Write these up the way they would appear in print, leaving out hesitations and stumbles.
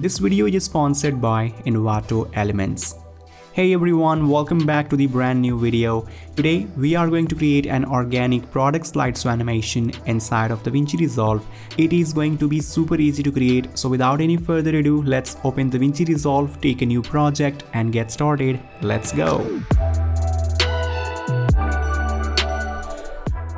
This video is sponsored by Invato Elements. Hey everyone, welcome back to the brand new video. Today we are going to create an organic product slideshow animation inside of DaVinci Resolve. It is going to be super easy to create, so without any further ado, let's open DaVinci Resolve, take a new project and get started. Let's go.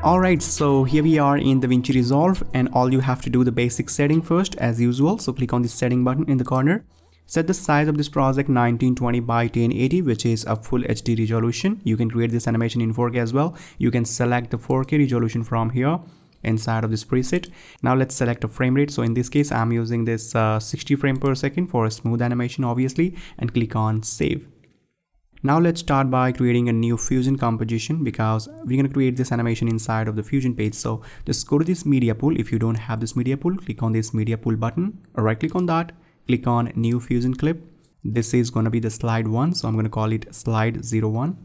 Alright, so here we are in DaVinci Resolve, and all you have to do the basic setting first as usual. So click on the setting button in the corner. Set the size of this project 1920 by 1080, which is a full HD resolution. You can create this animation in 4K as well. You can select the 4K resolution from here inside of this preset. Now let's select a frame rate. So in this case, I'm using this 60 frame per second for a smooth animation, obviously, and click on save. Now let's start by creating a new Fusion composition because we're going to create this animation inside of the Fusion page. So just go to this media pool. If you don't have this media pool, click on this media pool button, right click on that, click on new Fusion clip. This is going to be the slide 1, so I'm going to call it slide 01.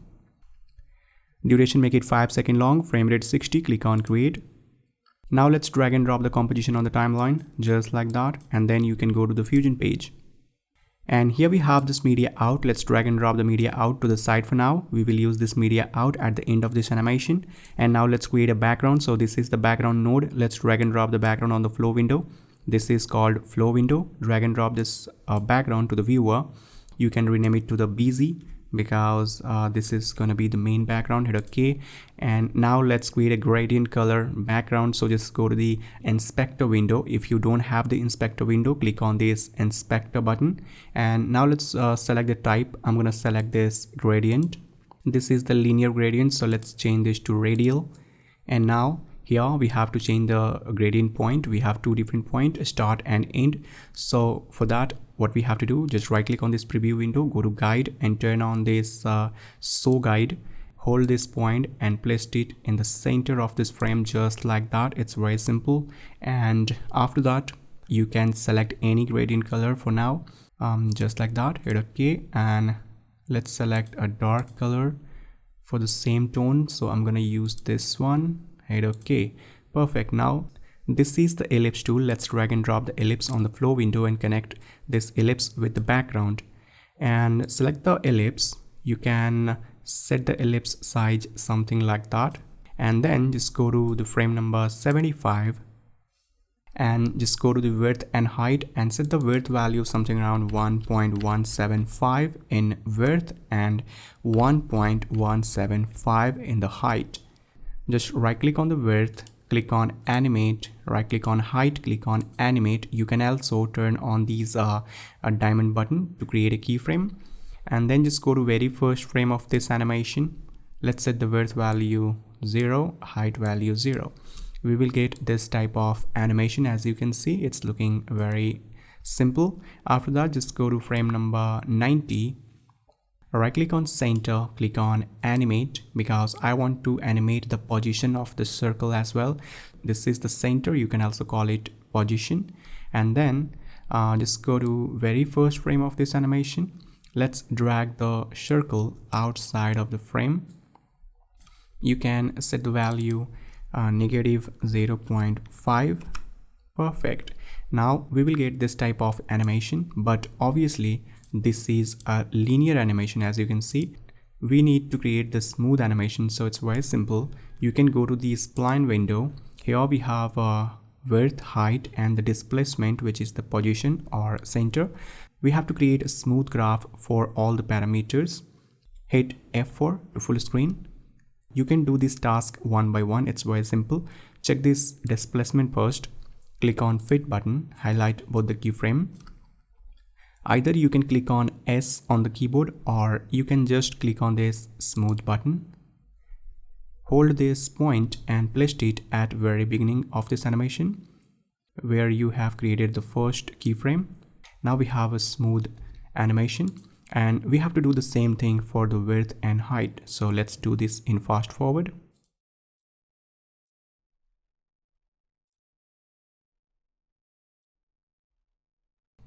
Duration, make it 5 seconds long, frame rate 60, click on create. Now let's drag and drop the composition on the timeline just like that, and then you can go to the Fusion page. And here we have this media out. Let's drag and drop the media out to the side for now. We will use this media out at the end of this animation. And now let's create a background. So this is the background node. Let's drag and drop the background on the flow window. This is called flow window. Drag and drop this background to the viewer. You can rename it to the BZ because this is going to be the main background. Hit OK. And now let's create a gradient color background. So just go to the inspector window. If you don't have the inspector window, click on this inspector button. And now let's select the type. I'm going to select this gradient. This is the linear gradient. So let's change this to radial. And now here we have to change the gradient point. We have two different points, start and end. So for that, what we have to do, just right click on this preview window, go to guide and turn on this show guide. Hold this point and place it in the center of this frame just like that. It's very simple. And after that, you can select any gradient color for now, just like that. Hit OK, and let's select a dark color for the same tone. So I'm gonna use this one. Hit OK. Perfect. Now this is the ellipse tool. Let's drag and drop the ellipse on the flow window and connect this ellipse with the background and select the ellipse. You can set the ellipse size something like that, and then just go to the frame number 75 and just go to the width and height and set the width value something around 1.175 in width and 1.175 in the height. Just right click on the width, click on animate, right click on height, click on animate. You can also turn on these a diamond button to create a keyframe, and then just go to very first frame of this animation. Let's set the width value 0, height value 0. We will get this type of animation. As you can see, it's looking very simple. After that, just go to frame number 90. Right click on center, click on animate because I want to animate the position of the circle as well. This is the center, you can also call it position. And then just go to very first frame of this animation. Let's drag the circle outside of the frame. You can set the value negative 0.5. Perfect. Now we will get this type of animation, but obviously this is a linear animation. As you can see, we need to create the smooth animation, so it's very simple. You can go to the spline window. Here we have width, height, and the displacement, which is the position or center. We have to create a smooth graph for all the parameters. Hit F4 to full screen. You can do this task one by one. It's very simple. Check this displacement first. Click on fit button, highlight both the keyframe. Either you can click on S on the keyboard, or you can just click on this smooth button. Hold this point and place it at very beginning of this animation where you have created the first keyframe. Now we have a smooth animation, and we have to do the same thing for the width and height. So let's do this in fast forward.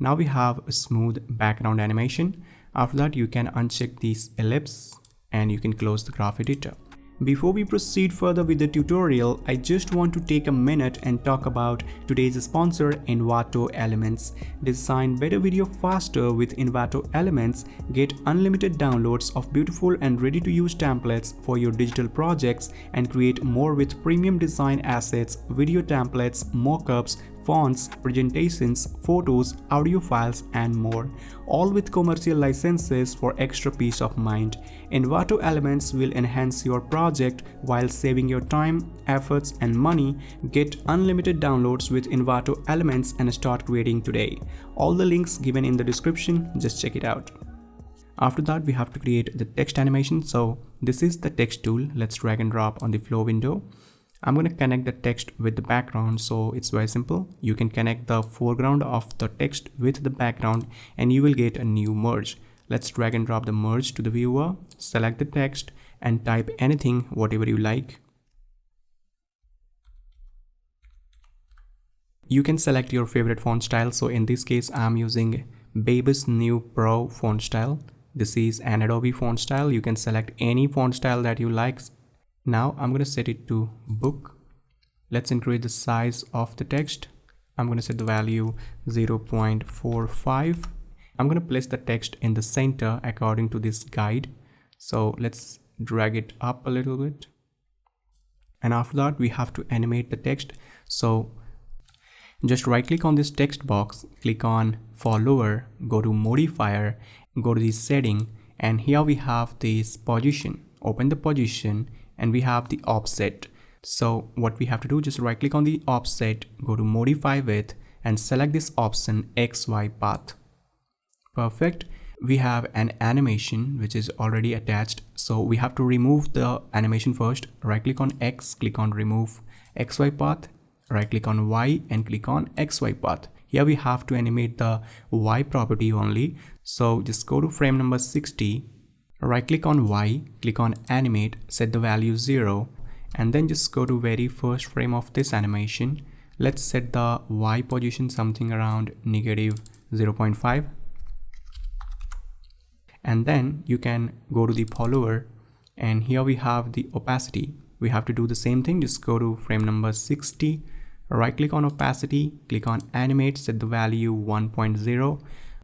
Now we have a smooth background animation. After that, you can uncheck this ellipse and you can close the graph editor. Before we proceed further with the tutorial, I just want to take a minute and talk about today's sponsor, Envato Elements. Design better video faster with Envato Elements. Get unlimited downloads of beautiful and ready-to-use templates for your digital projects and create more with premium design assets, video templates, mockups, fonts, presentations, photos, audio files, and more, all with commercial licenses for extra peace of mind. Envato Elements will enhance your project while saving your time, efforts, and money. Get unlimited downloads with Envato Elements and start creating today. All the links given in the description, just check it out. After that, we have to create the text animation. So this is the text tool. Let's drag and drop on the flow window. I'm going to connect the text with the background, so it's very simple. You can connect the foreground of the text with the background and you will get a new merge. Let's drag and drop the merge to the viewer, select the text and type anything, whatever you like. You can select your favorite font style. So in this case, I'm using Bebas New Pro font style. This is an Adobe font style. You can select any font style that you like. Now I'm going to set it to book. Let's increase the size of the text. I'm going to set the value 0.45. I'm going to place the text in the center according to this guide. So let's drag it up a little bit. And after that, we have to animate the text. So just right click on this text box, click on follower, go to modifier, go to the setting, and here we have this position. Open the position and we have the offset. So what we have to do, just right click on the offset, go to modify with and select this option XY path. Perfect. We have an animation which is already attached. So we have to remove the animation first. Right click on X, click on remove XY path, right click on Y and click on XY path. Here we have to animate the Y property only. So just go to frame number 60. Right click on Y, click on animate, set the value 0 and then just go to very first frame of this animation. Let's set the Y position something around -0.5 and then you can go to the follower and here we have the opacity. We have to do the same thing, just go to frame number 60, right click on opacity, click on animate, set the value 1.0.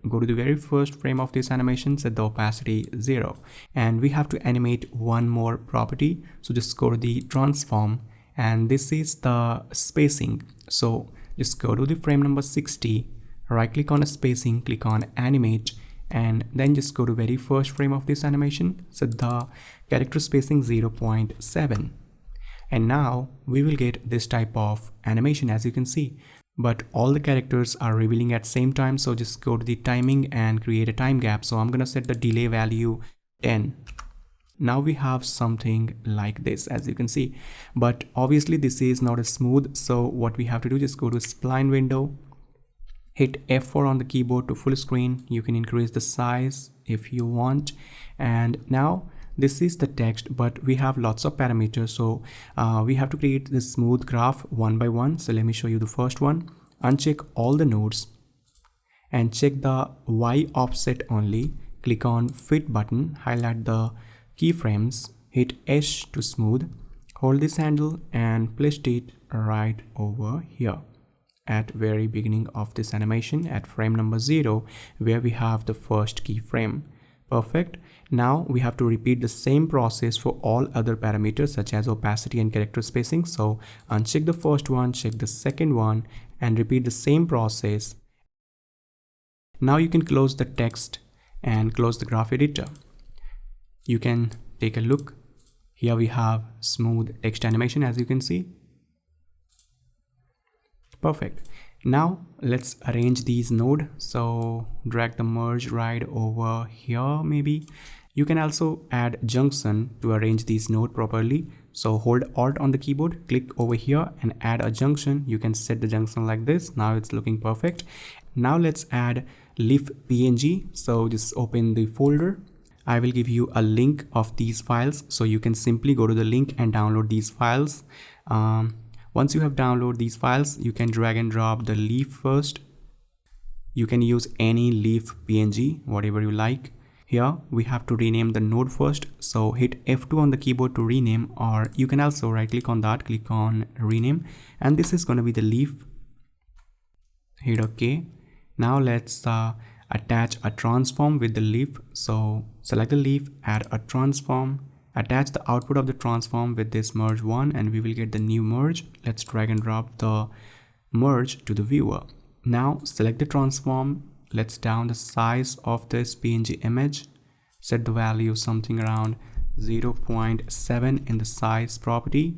Go to the very first frame of this animation, set the opacity 0 and we have to animate one more property. So just go to the transform and this is the spacing. So just go to the frame number 60, right click on a spacing, click on animate and then just go to very first frame of this animation, set the character spacing 0.7 and now we will get this type of animation as you can see. But all the characters are revealing at same time, so just go to the timing and create a time gap. So I'm gonna set the delay value 10. Now we have something like this as you can see, but obviously this is not as smooth. So what we have to do, just go to spline window, hit F4 on the keyboard to full screen. You can increase the size if you want. And now this is the text, but we have lots of parameters. So we have to create this smooth graph one by one. So let me show you the first one. Uncheck all the nodes and check the Y offset only. Click on fit button, highlight the keyframes, hit S to smooth, hold this handle and place it right over here at very beginning of this animation at frame number 0 where we have the first keyframe. Perfect. Now we have to repeat the same process for all other parameters such as opacity and character spacing. So uncheck the first one, check the second one and repeat the same process. Now you can close the text and close the graph editor. You can take a look. Here we have smooth text animation as you can see. Perfect. Now let's arrange these nodes. So drag the merge right over here maybe. You can also add junction to arrange these nodes properly. So hold Alt on the keyboard, click over here and add a junction. You can set the junction like this. Now it's looking perfect. Now let's add leaf PNG. So just open the folder. I will give you a link of these files. So you can simply go to the link and download these files. Once you have downloaded these files, you can drag and drop the leaf first. You can use any leaf PNG, whatever you like. Here we have to rename the node first, so hit F2 on the keyboard to rename, or you can also right click on that, click on rename, and this is going to be the leaf. Hit OK. Now let's attach a transform with the leaf. So select the leaf, add a transform, attach the output of the transform with this merge one, and we will get the new merge. Let's drag and drop the merge to the viewer. Now select the transform, let's down the size of this PNG image, set the value something around 0.7 in the size property,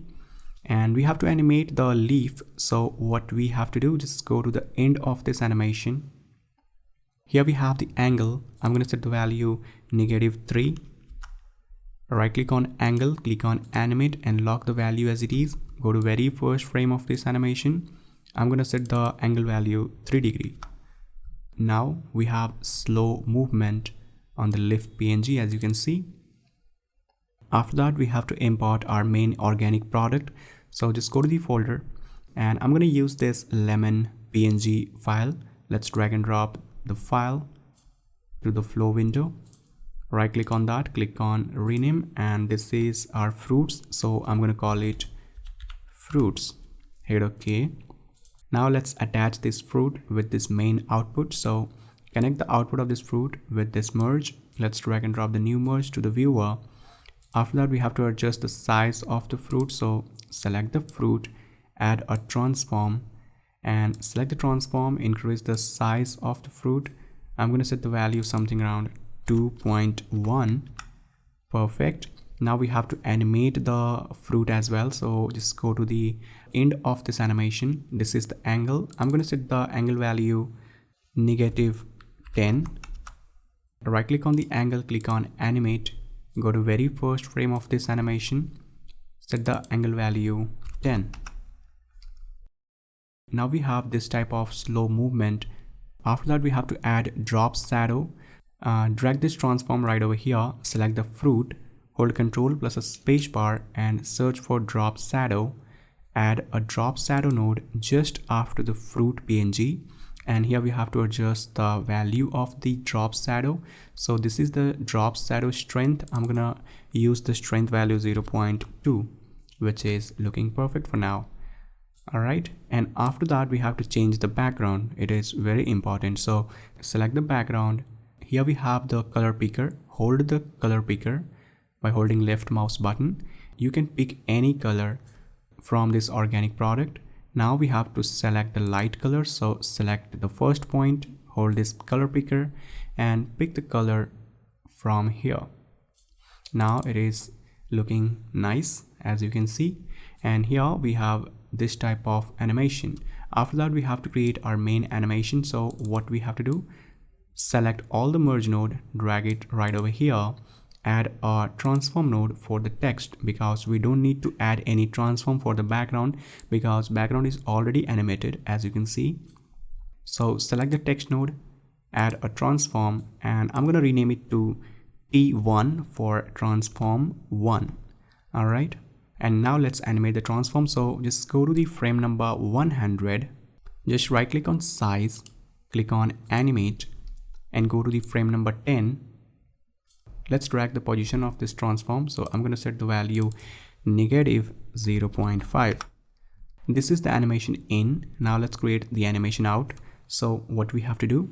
and we have to animate the leaf. So what we have to do, just go to the end of this animation. Here we have the angle. I'm going to set the value -3. Right click on angle, click on animate and lock the value as it is. Go to very first frame of this animation. I'm going to set the angle value 3 degree. Now we have slow movement on the lift PNG, as you can see. After that, we have to import our main organic product. So just go to the folder, and I'm going to use this lemon PNG file. Let's drag and drop the file to the flow window. Right click on that, click on rename, and this is our fruits. So I'm going to call it fruits. Hit OK. Now let's attach this fruit with this main output. So connect the output of this fruit with this merge. Let's drag and drop the new merge to the viewer. After that, we have to adjust the size of the fruit. So select the fruit, add a transform, and select the transform, increase the size of the fruit. I'm going to set the value something around 2.1. Perfect. Now we have to animate the fruit as well. So just go to the end of this animation. This is the angle. I'm going to set the angle value -10. Right click on the angle, click on animate. Go to very first frame of this animation. Set the angle value 10. Now we have this type of slow movement. After that, we have to add drop shadow. Drag this transform right over here. Select the fruit. Hold Control plus a space bar and search for drop shadow. Add a drop shadow node just after the fruit PNG, and here we have to adjust the value of the drop shadow. So this is the drop shadow strength. I'm gonna use the strength value 0.2, which is looking perfect for now. All right, and after that we have to change the background. It is very important. So select the background. Here we have the color picker. Hold the color picker by holding left mouse button. You can pick any color from this organic product. Now we have to select the light color. So select the first point, hold this color picker and pick the color from here. Now it is looking nice, as you can see, and here we have this type of animation. After that, we have to create our main animation. So what we have to do, select all the merge node, drag it right over here, add a transform node for the text, because we don't need to add any transform for the background because background is already animated, as you can see. So select the text node, add a transform, and I'm going to rename it to T1 for transform 1. All right, and now let's animate the transform. So just go to the frame number 100, just right click on size, click on animate, and go to the frame number 10. Let's drag the position of this transform. So I'm going to set the value -0.5. This is the animation in. Now let's create the animation out. So what we have to do,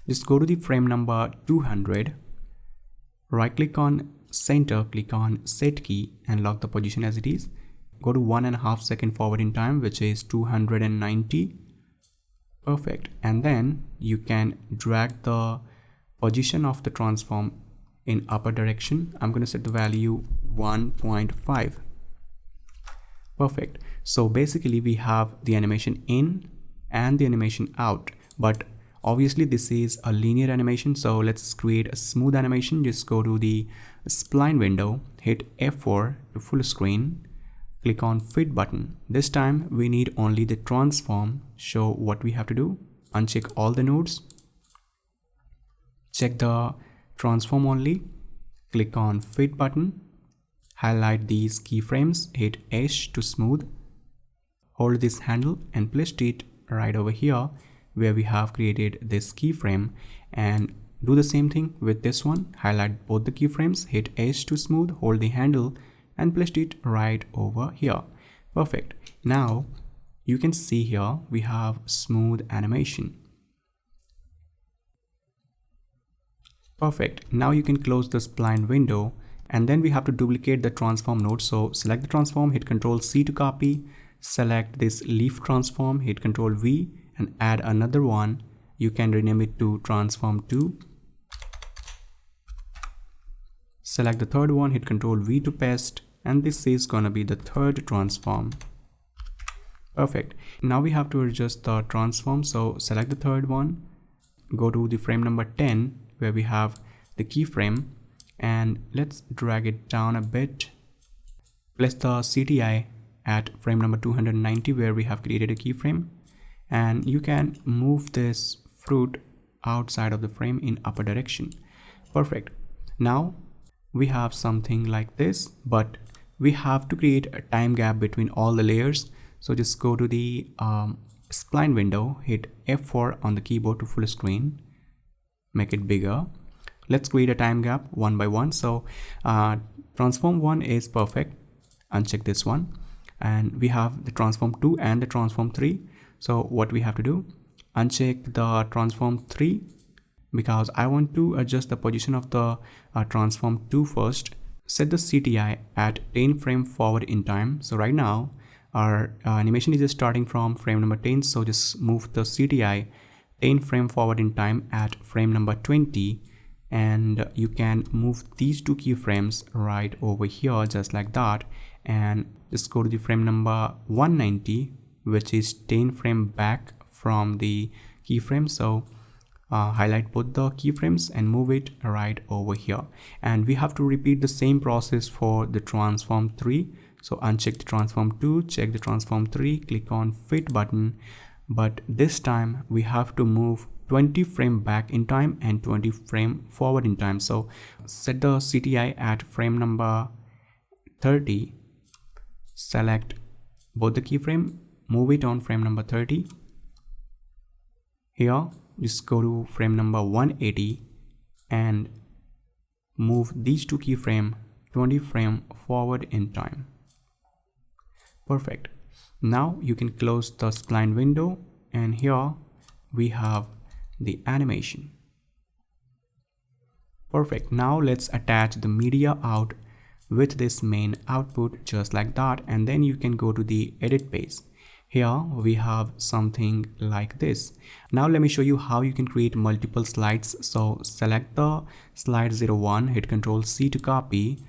just go to the frame number 200, right click on center, click on set key and lock the position as it is. Go to 1.5 second forward in time, which is 290. Perfect. And then you can drag the position of the transform in upper direction. I'm going to set the value 1.5. Perfect. So basically we have the animation in and the animation out, but obviously this is a linear animation. So let's create a smooth animation. Just go to the spline window, hit F4 to full screen, click on fit button. This time we need only the transform. So what we have to do, uncheck all the nodes, check the transform only, click on fit button, highlight these keyframes, hit H to smooth, hold this handle and place it right over here where we have created this keyframe, and do the same thing with this one. Highlight both the keyframes, hit H to smooth, hold the handle and place it right over here. Perfect. Now you can see here we have smooth animation. Perfect. Now you can close this blind window, and then we have to duplicate the transform node. So select the transform, hit Ctrl C to copy, select this leaf transform, hit Ctrl V and add another one. You can rename it to transform 2. Select the third one, hit Ctrl V to paste, and this is gonna be the third transform. Perfect. Now we have to adjust the transform. So select the third one, go to the frame number 10 where we have the keyframe, and let's drag it down a bit. Place the CTI at frame number 290 where we have created a keyframe, and you can move this fruit outside of the frame in upper direction. Perfect. Now we have something like this, but we have to create a time gap between all the layers. So just go to the spline window, hit F4 on the keyboard to full screen, make it bigger. Let's create a time gap one by one. So transform 1 is perfect, uncheck this one, and we have the transform 2 and the transform 3. So what we have to do, uncheck the transform 3 because I want to adjust the position of the transform 2 first. Set the CTI at 10 frame forward in time. So right now our animation is starting from frame number 10, so just move the CTI 10 frame forward in time at frame number 20, and you can move these two keyframes right over here just like that, and just go to the frame number 190, which is 10 frame back from the keyframe. So highlight both the keyframes and move it right over here, and we have to repeat the same process for the transform 3. So uncheck the transform 2, check the transform 3, click on fit button, but this time we have to move 20 frame back in time and 20 frame forward in time. So set the CTI at frame number 30, select both the keyframe, move it on frame number 30. Here just go to frame number 180 and move these two keyframe 20 frame forward in time. Perfect. Now you can close the spline window, and here we have the animation. Perfect. Now let's attach the media out with this main output just like that, and then you can go to the edit page. Here we have something like this. Now let me show you how you can create multiple slides. So select the slide 01, hit Ctrl C to copy,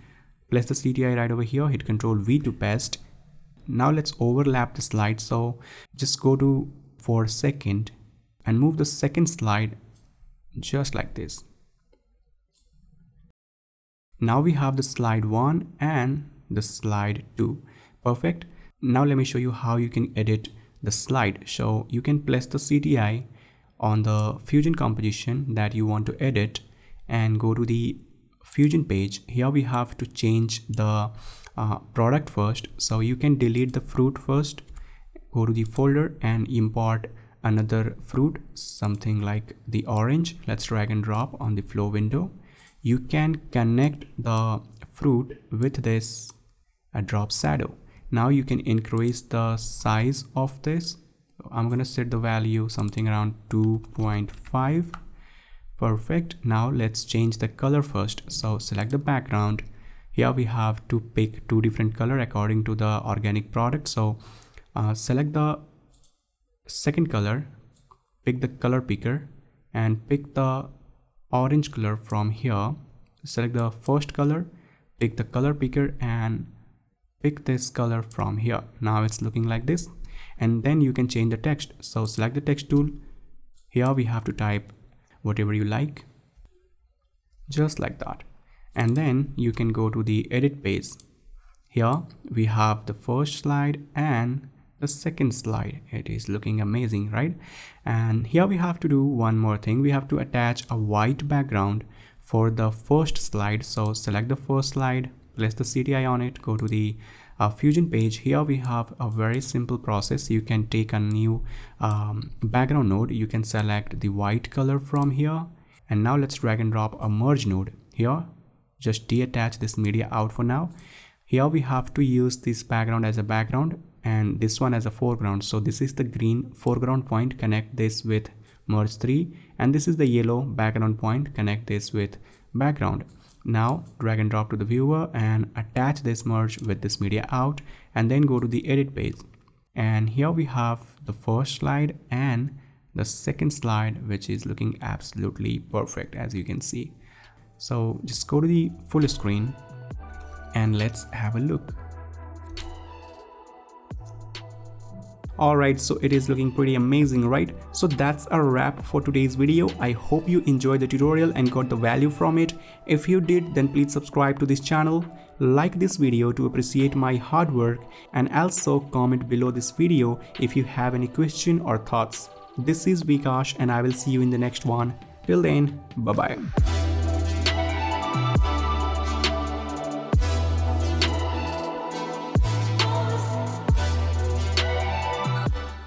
place the CTI right over here, hit Ctrl V to paste. Now let's overlap the slide. So just go to 4 second and move the second slide just like this. Now we have the slide 1 and the slide 2. Perfect. Now let me show you how you can edit the slide. So you can place the CTI on the Fusion composition that you want to edit and go to the Fusion page. Here we have to change the product first. So you can delete the fruit first, go to the folder and import another fruit, something like the orange. Let's drag and drop on the flow window. You can connect the fruit with this drop shadow. Now you can increase the size of this. I'm gonna set the value something around 2.5. Perfect. Now let's change the color first. So select the background. Here we have to pick two different color according to the organic product. So select the second color, pick the color picker and pick the orange color from here. Select the first color, pick the color picker and pick this color from here. Now it's looking like this, and then you can change the text. So select the text tool. Here we have to type whatever you like, just like that, and then you can go to the edit page. Here we have the first slide and the second slide. It is looking amazing, right? And here we have to do one more thing. We have to attach a white background for the first slide. So select the first slide, place the CTI on it, go to the Fusion page. Here we have a very simple process. You can take a new background node. You can select the white color from here And now let's drag and drop a merge node here. Just deattach this media out for now. Here we have to use this background as a background and this one as a foreground. So this is the green foreground point, connect this with merge 3, and this is the yellow background point, connect this with background. Now drag and drop to the viewer and attach this merge with this media out, and then go to the edit page. And here we have the first slide and the second slide, which is looking absolutely perfect, as you can see. So just go to the full screen and let's have a look. Alright, so it is looking pretty amazing, right? So that's a wrap for today's video. I hope you enjoyed the tutorial and got the value from it. If you did, then please subscribe to this channel, like this video to appreciate my hard work, and also comment below this video if you have any question or thoughts. This is Vikash and I will see you in the next one. Till then, bye bye.